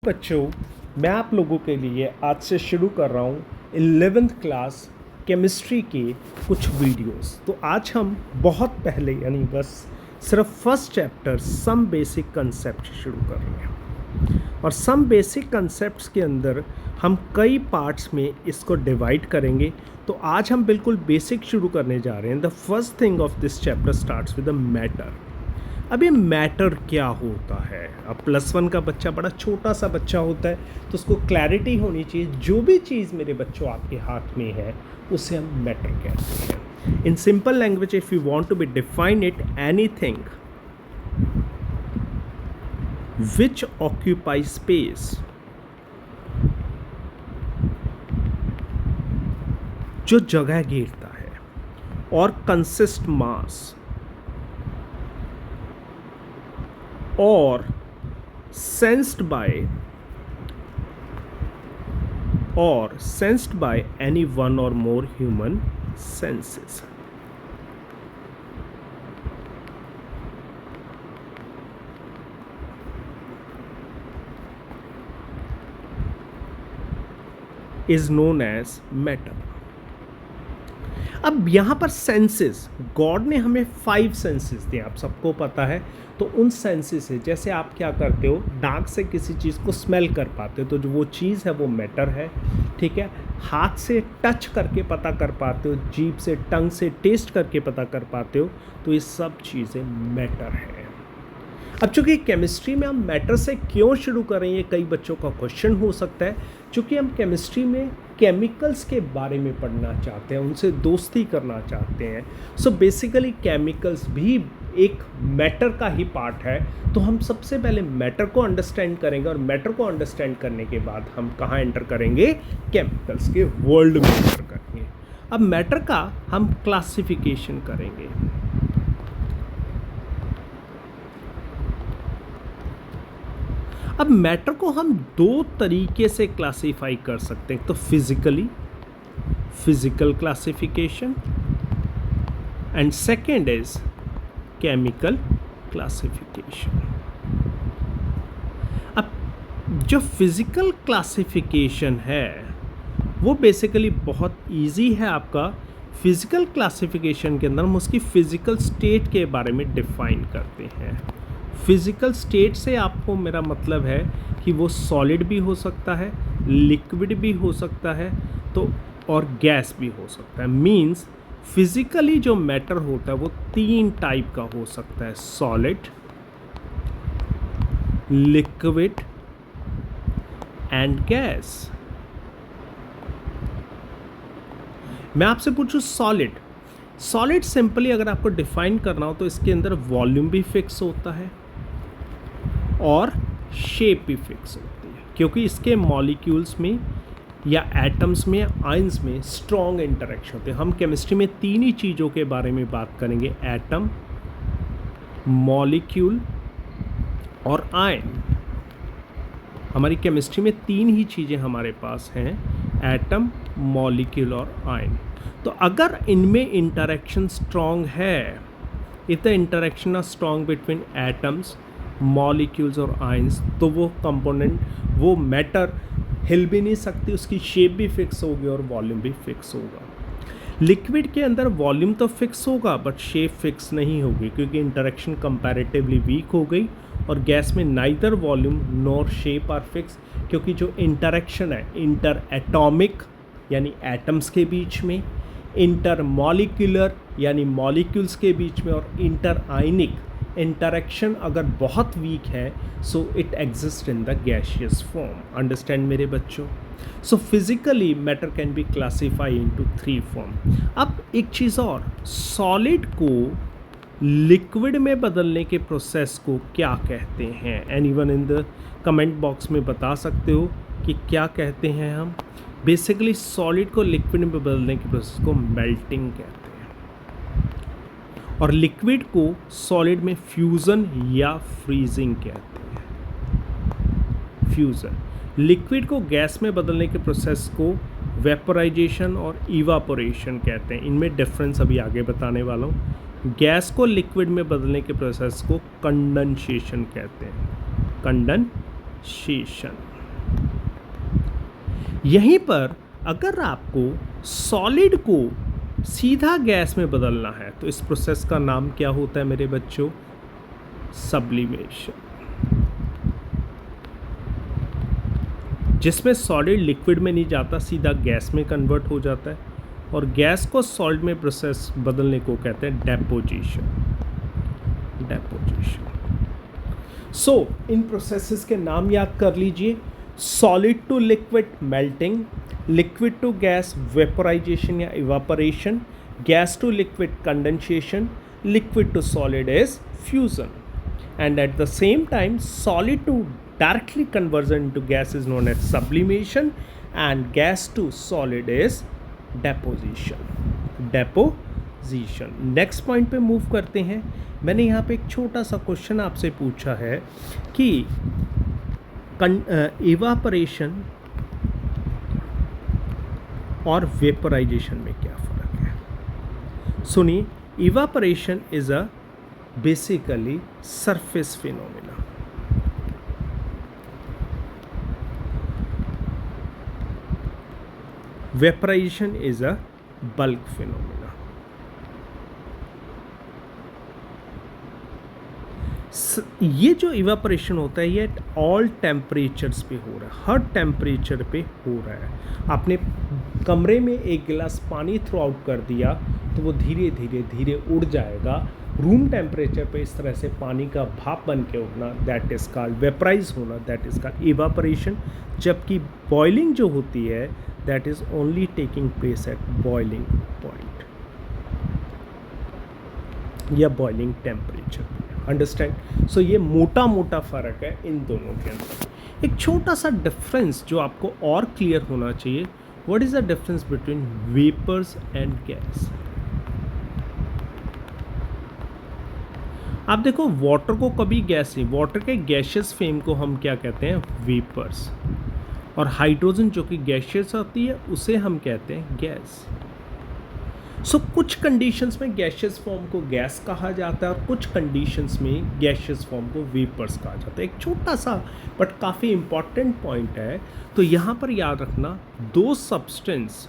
बच्चों, मैं आप लोगों के लिए आज से शुरू कर रहा हूँ 11th क्लास केमिस्ट्री के कुछ वीडियोस। तो आज हम बहुत पहले यानी बस सिर्फ first chapter some basic concept शुरू कर रहे हैं और सम बेसिक कंसेप्ट्स के अंदर हम कई पार्ट्स में इसको डिवाइड करेंगे। तो आज हम बिल्कुल बेसिक शुरू करने जा रहे हैं। The first thing of this chapter starts with the matter. अब ये मैटर क्या होता है? अब +1 का बच्चा बड़ा छोटा सा बच्चा होता है तो उसको क्लैरिटी होनी चाहिए। जो भी चीज़ मेरे बच्चों आपके हाथ में है उसे हम मैटर कहते हैं। In simple language if you want to be define it, anything which occupy space, जो जगह घेरता है, और consist mass, or sensed by any one or more human senses. Is known as matter. अब यहाँ पर सेंसेस, गॉड ने हमें 5 सेंसेस दिए, आप सबको पता है। तो उन सेंसेस से जैसे आप क्या करते हो, नाक से किसी चीज़ को स्मेल कर पाते हो तो जो वो चीज़ है वो मैटर है, ठीक है। हाथ से टच करके पता कर पाते हो, जीभ से, टंग से टेस्ट करके पता कर पाते हो, तो ये सब चीज़ें मैटर है। अब चूंकि केमिस्ट्री में हम मैटर से क्यों शुरू करें, ये कई बच्चों का क्वेश्चन हो सकता है। चूंकि हम केमिस्ट्री में केमिकल्स के बारे में पढ़ना चाहते हैं, उनसे दोस्ती करना चाहते हैं। सो बेसिकली केमिकल्स भी एक मैटर का ही पार्ट है। तो हम सबसे पहले मैटर को अंडरस्टैंड करेंगे और मैटर को अंडरस्टैंड करने के बाद हम कहाँ एंटर करेंगे? केमिकल्स के वर्ल्ड में एंटर करेंगे। अब मैटर का हम क्लासिफिकेशन करेंगे। अब मैटर को हम 2 तरीके से क्लासीफाई कर सकते हैं। तो physical classification, and second is chemical classification. अब जो फिजिकल क्लासिफिकेशन है वो बेसिकली बहुत इजी है आपका। फिजिकल क्लासिफिकेशन के अंदर हम उसकी फिजिकल स्टेट के बारे में डिफाइन करते हैं। फिजिकल स्टेट से आपको मेरा मतलब है कि वो सॉलिड भी हो सकता है, लिक्विड भी हो सकता है, तो और गैस भी हो सकता है। मींस फिजिकली जो मैटर होता है वो 3 टाइप का हो सकता है: सॉलिड, लिक्विड एंड गैस। मैं आपसे पूछूं सॉलिड सिंपली अगर आपको डिफाइन करना हो तो इसके अंदर वॉल्यूम भी फिक्स होता है और शेप भी फिक्स होती है, क्योंकि इसके मॉलिक्यूल्स में या एटम्स में, आयंस में स्ट्रॉन्ग इंटरेक्शन होते हैं। हम केमिस्ट्री में 3 ही चीज़ों के बारे में बात करेंगे: एटम, मॉलिक्यूल और आयन। हमारी केमिस्ट्री में 3 ही चीज़ें हमारे पास हैं: एटम, मॉलिक्यूल और आयन। तो अगर इनमें इंटरेक्शन स्ट्रॉन्ग है, if the interaction are strong between atoms, molecules और आयंस, तो वो कंपोनेंट, वो मैटर हिल भी नहीं सकती, उसकी शेप भी फिक्स होगी और वॉल्यूम भी फिक्स होगा। लिक्विड के अंदर वॉल्यूम तो फिक्स होगा बट शेप फिक्स नहीं होगी, क्योंकि इंटरेक्शन कंपैरेटिवली वीक हो गई। और गैस में neither volume nor shape are fix, क्योंकि जो इंटरेक्शन है इंटर एटॉमिक यानी एटम्स के बीच में, इंटर मॉलिक्यूलर यानी मॉलिक्यूल्स के बीच में, और इंटर आयनिक इंटरेक्शन अगर बहुत वीक है, so it exist in the gaseous form. Understand मेरे बच्चों? So physically matter can be classify into 3 form. अब एक चीज़ और, सॉलिड को लिक्विड में बदलने के प्रोसेस को क्या कहते हैं? Anyone in the comment box में बता सकते हो कि क्या कहते हैं हम। बेसिकली सॉलिड को लिक्विड में बदलने के प्रोसेस को मेल्टिंग कहते हैं, और लिक्विड को सॉलिड में फ्यूज़न या फ्रीजिंग कहते हैं। फ्यूज़न। लिक्विड को गैस में बदलने के प्रोसेस को वेपोराइजेशन और इवापोरेशन कहते हैं। इनमें डिफरेंस अभी आगे बताने वाला हूँ। गैस को लिक्विड में बदलने के प्रोसेस को कंडेंसेशन कहते हैं। कंडेंसेशन। यहीं पर अगर आपको सॉलिड को सीधा गैस में बदलना है तो इस प्रोसेस का नाम क्या होता है मेरे बच्चों? सब्लिमेशन। जिसमें सॉलिड लिक्विड में नहीं जाता, सीधा गैस में कन्वर्ट हो जाता है, और गैस को सॉलिड में प्रोसेस बदलने को कहते हैं डेपोजिशन। सो इन प्रोसेसेस के नाम याद कर लीजिए: solid to liquid melting, liquid to gas vaporization या evaporation, gas to liquid condensation, liquid to solid is fusion, and at the same time solid to directly conversion into gas is known as sublimation, and gas to solid is deposition। Next point पे move करते हैं। मैंने यहाँ पे एक छोटा सा question आपसे पूछा है कि इवापोरेशन और वेपोराइजेशन में क्या फ़र्क है। सुनिए, evaporation is a basically surface phenomena, vaporization is a bulk phenomena। ये जो इवापोरेशन होता है ये एट ऑल टेम्परेचर्स पे हो रहा है, हर टेम्परेचर पे हो रहा है। आपने कमरे में एक गिलास पानी थ्रो आउट कर दिया तो वो धीरे धीरे धीरे उड़ जाएगा। रूम टेम्परेचर पे इस तरह से पानी का भाप बन के उठना, दैट इज़ कॉल्ड वेपराइज होना, दैट इज़ कॉल्ड इवापोरेशन। जबकि बॉइलिंग जो होती है that is only taking place at boiling point या बॉइलिंग टेम्परेचर। अंडरस्टैंड? सो ये मोटा मोटा फ़र्क है इन दोनों के अंदर। एक छोटा सा डिफरेंस जो आपको और क्लियर होना चाहिए, what is the difference between vapours and gas. आप देखो, वाटर को कभी गैस नहीं, वाटर के गैशियस फेम को हम क्या कहते हैं? वेपर्स। और हाइड्रोजन जो कि गैशियस होती है उसे हम कहते हैं गैस। सो कुछ कंडीशंस में गैशियस फॉर्म को गैस कहा जाता है और कुछ कंडीशंस में गैशियस फॉर्म को वेपर्स कहा जाता है। एक छोटा सा बट काफ़ी इम्पॉर्टेंट पॉइंट है, तो यहाँ पर याद रखना, दो substance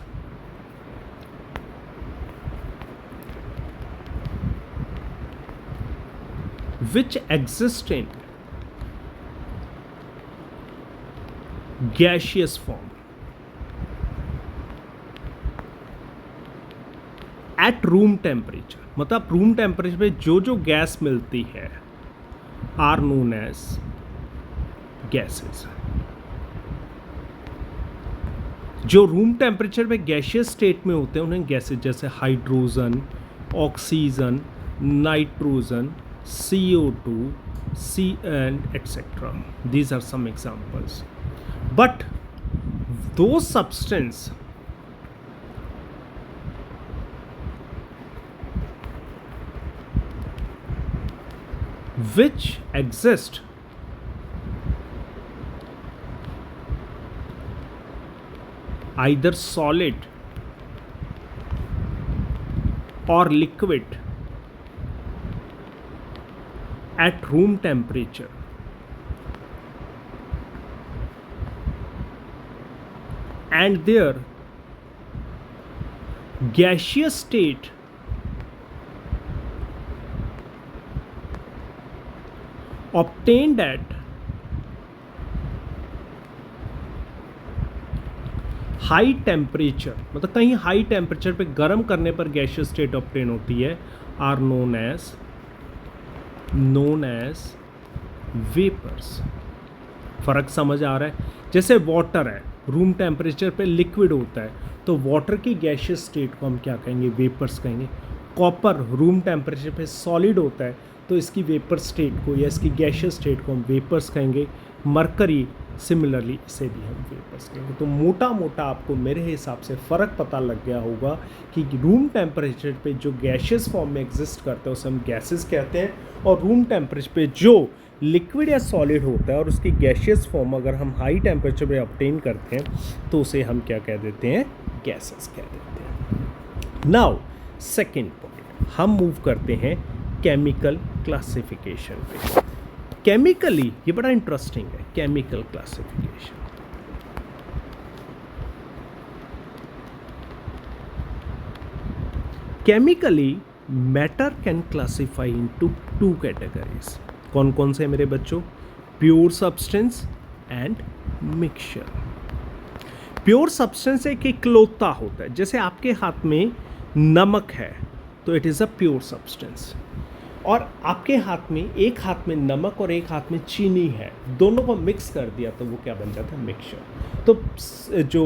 which exist in gaseous form at room temperature, मतलब रूम टेम्परेचर पे जो जो गैस मिलती है आर नोन एज गैसेस। जो रूम टेम्परेचर पे गैसियस स्टेट में होते हैं उन्हें गैसेस, जैसे hydrogen, oxygen, nitrogen, CO2, and etc. These are some examples. But those substances which exist either solid or liquid at room temperature and their gaseous state obtained at high temperature, मतलब कहीं high temperature पे गर्म करने पर gaseous state obtain होती है, are known as vapours. फ़र्क समझ आ रहा है? जैसे वाटर है, रूम टेम्परेचर पे लिक्विड होता है तो वाटर की गैसियस स्टेट को हम क्या कहेंगे? वेपर्स कहेंगे। कॉपर रूम टेम्परेचर पे सॉलिड होता है तो इसकी वेपर स्टेट को या इसकी गैसियस स्टेट को हम वेपर्स कहेंगे। मरकरी सिमिलरली इसे भी हम वेपर्स कहेंगे। तो मोटा मोटा आपको मेरे हिसाब से फ़र्क पता लग गया होगा कि रूम टेम्परेचर पे जो गैसियस फॉर्म में एग्जिस्ट करते हैं उसे हम गैसेस कहते हैं, और रूम टेम्परेचर पे जो लिक्विड या सॉलिड होता है और उसकी गैसियस फॉर्म अगर हम हाई टेम्परेचर पे ऑब्टेन करते हैं तो उसे हम क्या कह देते हैं? गैसेस कह देते हैं। नाउ सेकेंड पॉइंट, हम मूव करते हैं केमिकल क्लासिफिकेशन पे। केमिकली ये बड़ा इंटरेस्टिंग है, chemical classification. Chemically matter can classify into two categories. कौन कौन से मेरे बच्चों? Pure substance and mixture. Pure substance एक इकलौता होता है. जैसे आपके हाथ में नमक है तो it is a pure substance, और आपके हाथ में, एक हाथ में नमक और एक हाथ में चीनी है, दोनों को मिक्स कर दिया तो वो क्या बन जाता है? मिक्सचर. तो जो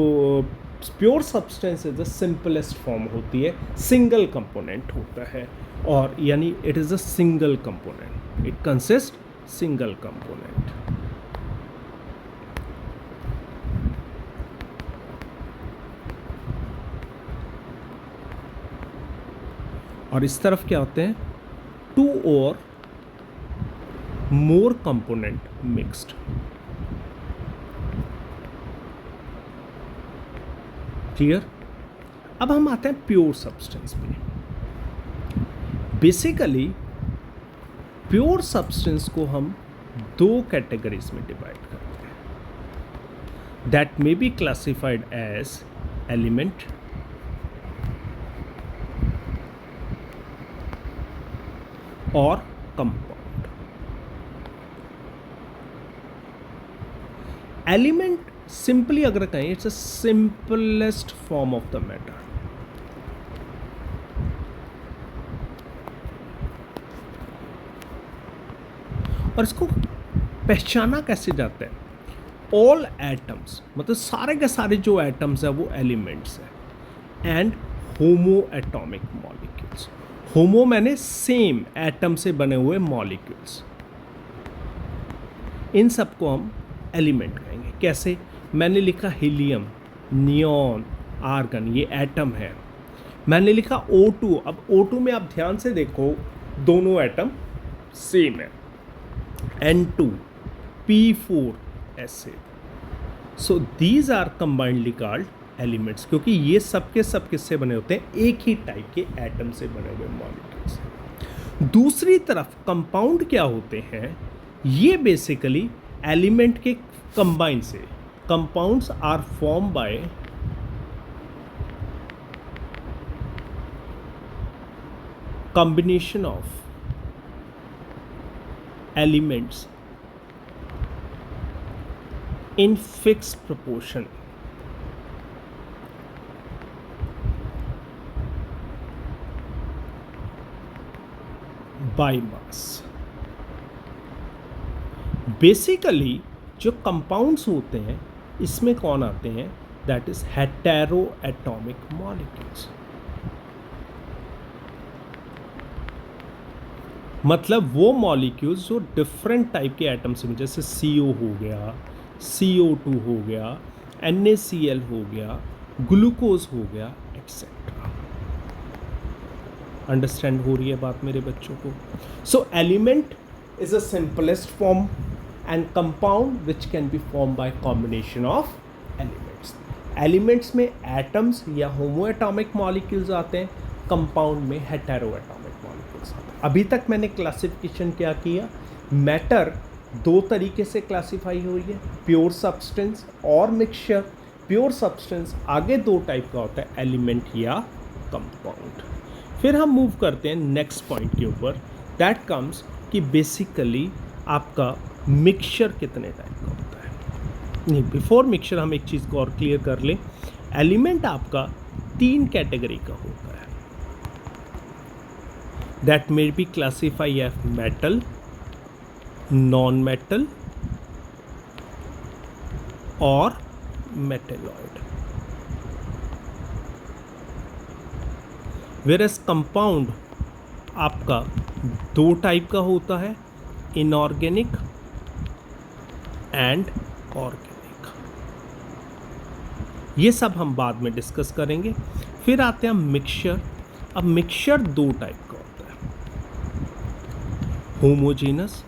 pure substance is the simplest form होती है, सिंगल कंपोनेंट होता है, और यानी it is a single component, it consist single component. और इस तरफ क्या होते हैं? टू और मोर कंपोनेंट मिक्स्ड. क्लियर? अब हम आते हैं प्योर सब्सटेंस में. बेसिकली प्योर सब्सटेंस को हम दो कैटेगरीज में डिवाइड करते हैं. That may be classified as element और कंपाउंड. एलिमेंट सिंपली अगर कहें, it's a simplest form of the matter. और इसको पहचाना कैसे जाता है? ऑल एटम्स, मतलब सारे के सारे जो एटम्स है वो एलिमेंट्स है. And homoatomic molecules. Homo मैंने सेम एटम से बने हुए मॉलिक्यूल्स, इन सबको हम एलिमेंट कहेंगे. कैसे? मैंने लिखा हीलियम, नियॉन, आर्गन, ये एटम है. मैंने लिखा O2. अब O2 में आप ध्यान से देखो, दोनों एटम सेम है. N2, P4 ऐसे. So these are combinedly called elements, क्योंकि ये सबके सब किससे बने होते हैं? एक ही टाइप के एटम से बने हुए मॉलिक्यूल्स. दूसरी तरफ कंपाउंड क्या होते हैं? ये बेसिकली एलिमेंट के कंबाइन से. Compounds are form by combination of elements in fixed proportion by mass. Basically जो कंपाउंड्स होते हैं इसमें कौन आते हैं? That is hetero atomic molecules. मतलब वो मॉलिक्यूल्स जो डिफरेंट टाइप के एटम से, जैसे CO हो गया, CO2 हो गया, NaCl हो गया, ग्लूकोज हो गया, एक्सेट्रा. अंडरस्टैंड हो रही है बात मेरे बच्चों को? सो element is a simplest form and compound which can be form by combination of elements. Elements में एटम्स या होमो एटॉमिक मॉलिक्यूल्स आते हैं, कंपाउंड में हेटेरो एटॉमिक मॉलिक्यूल्स आते हैं. अभी तक मैंने क्लासिफिकेशन क्या किया? मैटर दो तरीके से क्लासिफाई हुई है, प्योर सब्सटेंस और मिक्सचर. प्योर सब्सटेंस आगे दो टाइप का होता है, एलिमेंट या कंपाउंड. फिर हम मूव करते हैं नेक्स्ट पॉइंट के ऊपर. दैट कम्स कि बेसिकली आपका मिक्सचर कितने टाइप का होता है. नहीं, बिफोर मिक्सचर हम एक चीज़ को और क्लियर कर लें. एलिमेंट आपका तीन कैटेगरी का होता है. That may be classified as metal, non-metal और metalloid. Whereas compound आपका दो टाइप का होता है, inorganic and organic. ये सब हम बाद में डिस्कस करेंगे. फिर आते हैं मिक्सचर. अब मिक्सचर दो टाइप का होता है, होमोजीनस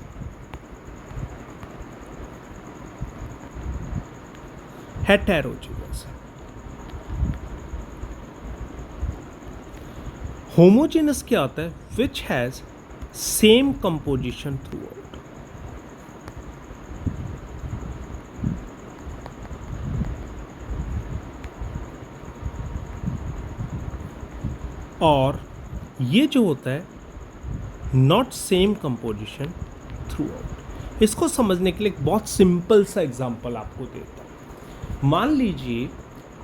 हेटेरोजीनस. होमोजीनस क्या होता है? Which has same composition through out. और ये जो होता है not same composition through out. इसको समझने के लिए एक बहुत सिंपल सा एग्जांपल आपको देता हूँ। मान लीजिए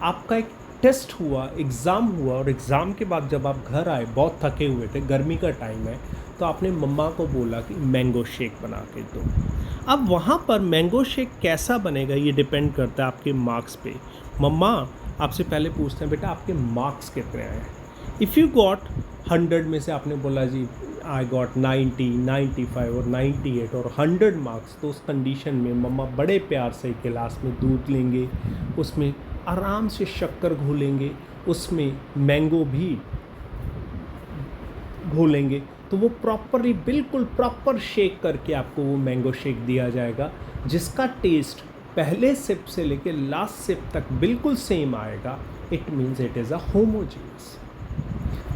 आपका एक टेस्ट हुआ, एग्ज़ाम हुआ, और एग्ज़ाम के बाद जब आप घर आए बहुत थके हुए थे, गर्मी का टाइम है, तो आपने मम्मा को बोला कि मैंगो शेक बना के दो। अब वहाँ पर मैंगो शेक कैसा बनेगा ये डिपेंड करता है आपके मार्क्स पे। मम्मा आपसे पहले पूछते हैं बेटा आपके मार्क्स कितने आए। इफ़ यू गॉट 100 में से आपने बोला जी आई गॉट 90, 95 और 98 और 100 मार्क्स, तो उस कंडीशन में मम्मा बड़े प्यार से एक गिलास में दूध लेंगे, उसमें आराम से शक्कर घोलेंगे, उसमें मैंगो भी घोलेंगे, तो वो प्रॉपरली बिल्कुल प्रॉपर शेक करके आपको वो मैंगो शेक दिया जाएगा, जिसका टेस्ट पहले सिप से लेके लास्ट सिप तक बिल्कुल सेम आएगा। It means it is a homogeneous.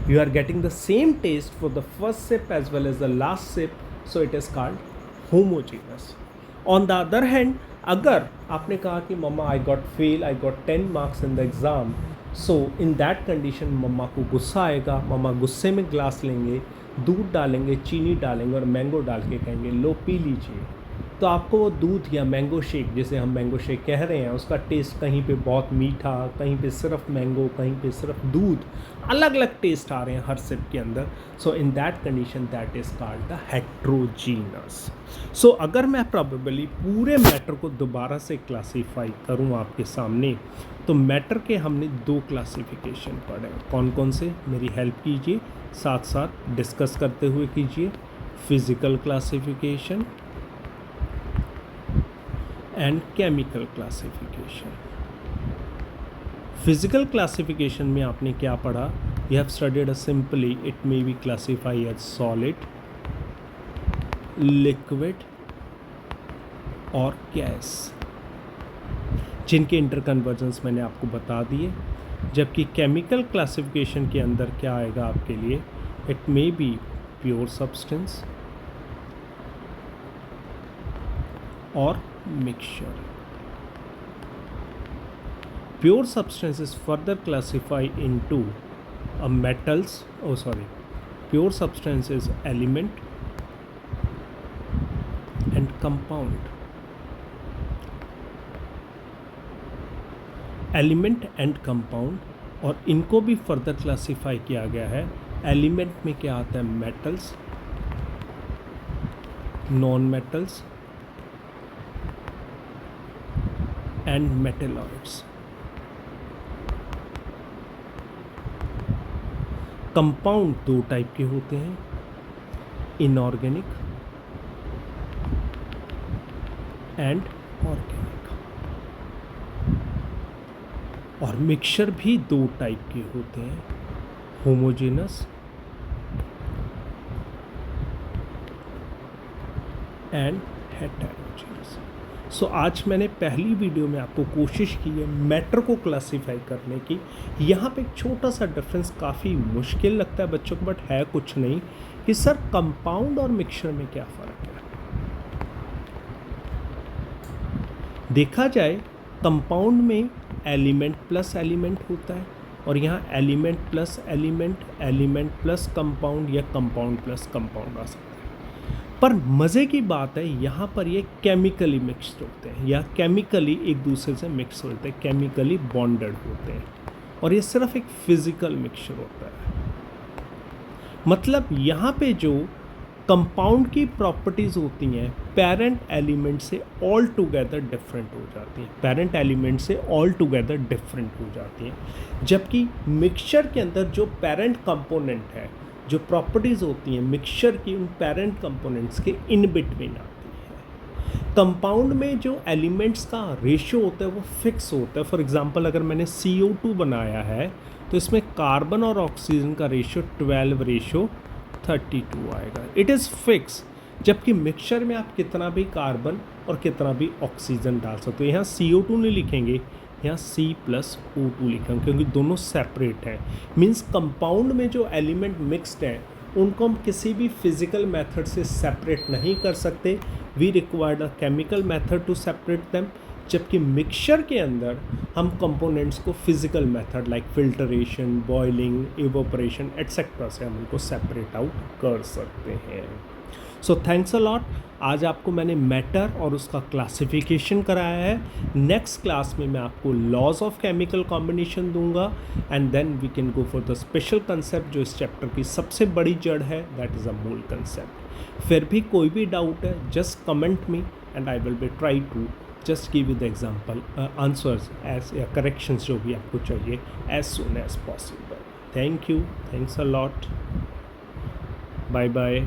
You are getting the same taste for the first sip as well as the last sip, so it is called homogeneous. On the other hand, अगर आपने कहा कि मम्मा I got fail, I got 10 marks in the exam, so in that condition मम्मा को गुस्सा आएगा, मम्मा गुस्से में glass लेंगे, दूध डालेंगे, चीनी डालेंगे और मैंगो डाल के कहेंगे लो पी लीजिए। तो आपको वो दूध या मैंगो शेक, जिसे हम मैंगो शेक कह रहे हैं, उसका टेस्ट कहीं पे बहुत मीठा, कहीं पे सिर्फ मैंगो, कहीं पे सिर्फ दूध, अलग अलग टेस्ट आ रहे हैं हर सिप के अंदर। So in that condition that is called the heterogeneous. So अगर मैं प्रोबेबली पूरे मैटर को दोबारा से क्लासीफाई करूं आपके सामने, तो मैटर के हमने 2 क्लासिफिकेशन पढ़े। कौन कौन से, मेरी हेल्प कीजिए, साथ साथ डिस्कस करते हुए कीजिए। Physical classification and chemical classification. Physical classification में आपने क्या पढ़ा? You have studied a simply it may be classify as solid, liquid और गैस, जिनके इंटरकन्वर्जेंस मैंने आपको बता दिए। जबकि केमिकल क्लासिफिकेशन के अंदर क्या आएगा आपके लिए? It may B pure substance और mixture. Pure substance is further classified into a metals. Pure substance is element and compound. Element and compound, और इनको भी फर्दर क्लासीफाई किया गया है। एलिमेंट में क्या आता है? Metals, non metals and metalloids. Compound 2 type के होते हैं, इनऑर्गेनिक एंड ऑर्गेनिक। और मिक्सचर भी 2 टाइप के होते हैं, होमोजेनस एंड हेटेरोजेनस। सो आज मैंने पहली वीडियो में आपको कोशिश की है मैटर को क्लासीफाई करने की। यहाँ पे एक छोटा सा डिफरेंस काफ़ी मुश्किल लगता है बच्चों को, बट है कुछ नहीं कि सर कंपाउंड और मिक्सचर में क्या फ़र्क है। देखा जाए कंपाउंड में एलिमेंट प्लस एलिमेंट होता है, और यहाँ element plus element, element plus compound या कंपाउंड प्लस कंपाउंड आ सकता है। पर मज़े की बात है यहाँ पर ये केमिकली मिक्स्ड होते हैं या केमिकली एक दूसरे से मिक्स होते हैं, केमिकली बॉन्डेड होते हैं, और ये सिर्फ एक फिज़िकल मिक्सचर होता है। मतलब यहाँ पे जो कंपाउंड की प्रॉपर्टीज़ होती हैं पेरेंट एलिमेंट से ऑल टुगेदर डिफरेंट हो जाती हैं, पेरेंट एलिमेंट से ऑल टुगेदर डिफरेंट हो जाती हैं। जबकि मिक्सचर के अंदर जो पेरेंट कंपोनेंट है, जो प्रॉपर्टीज़ होती हैं मिक्सचर की, उन पेरेंट कंपोनेंट्स के इन बिटवीन आती है। कंपाउंड में जो एलिमेंट्स का रेशियो होता है वो फिक्स होता है। फॉर एग्जांपल अगर मैंने CO2 बनाया है तो इसमें कार्बन और ऑक्सीजन का रेशियो 12:32 आएगा, इट इज़ फिक्स। जबकि मिक्सचर में आप कितना भी कार्बन और कितना भी ऑक्सीजन डाल सकते हो। यहाँ CO2 नहीं लिखेंगे, यहाँ C+O2 लिखेंगे, क्योंकि दोनों सेपरेट हैं। मीन्स कंपाउंड में जो एलिमेंट मिक्सड हैं उनको हम किसी भी फिज़िकल मेथड से सेपरेट नहीं कर सकते। We required a chemical method to separate them, जबकि मिक्सचर के अंदर हम कंपोनेंट्स को physical method like filtration, boiling, evaporation etcetera से हम उनको सेपरेट आउट कर सकते हैं। So thanks a lot. आज आपको मैंने मैटर और उसका क्लासिफिकेशन कराया है। नेक्स्ट क्लास में मैं आपको लॉज ऑफ केमिकल कॉम्बिनेशन दूंगा and then we can go for the special concept जो इस चैप्टर की सबसे बड़ी जड़ है, that is a mole concept. फिर भी कोई भी डाउट है, just comment me and I will be try to just give you the example answers as या करेक्शंस जो भी आपको चाहिए as soon as possible. Thank you, thanks a lot, bye bye.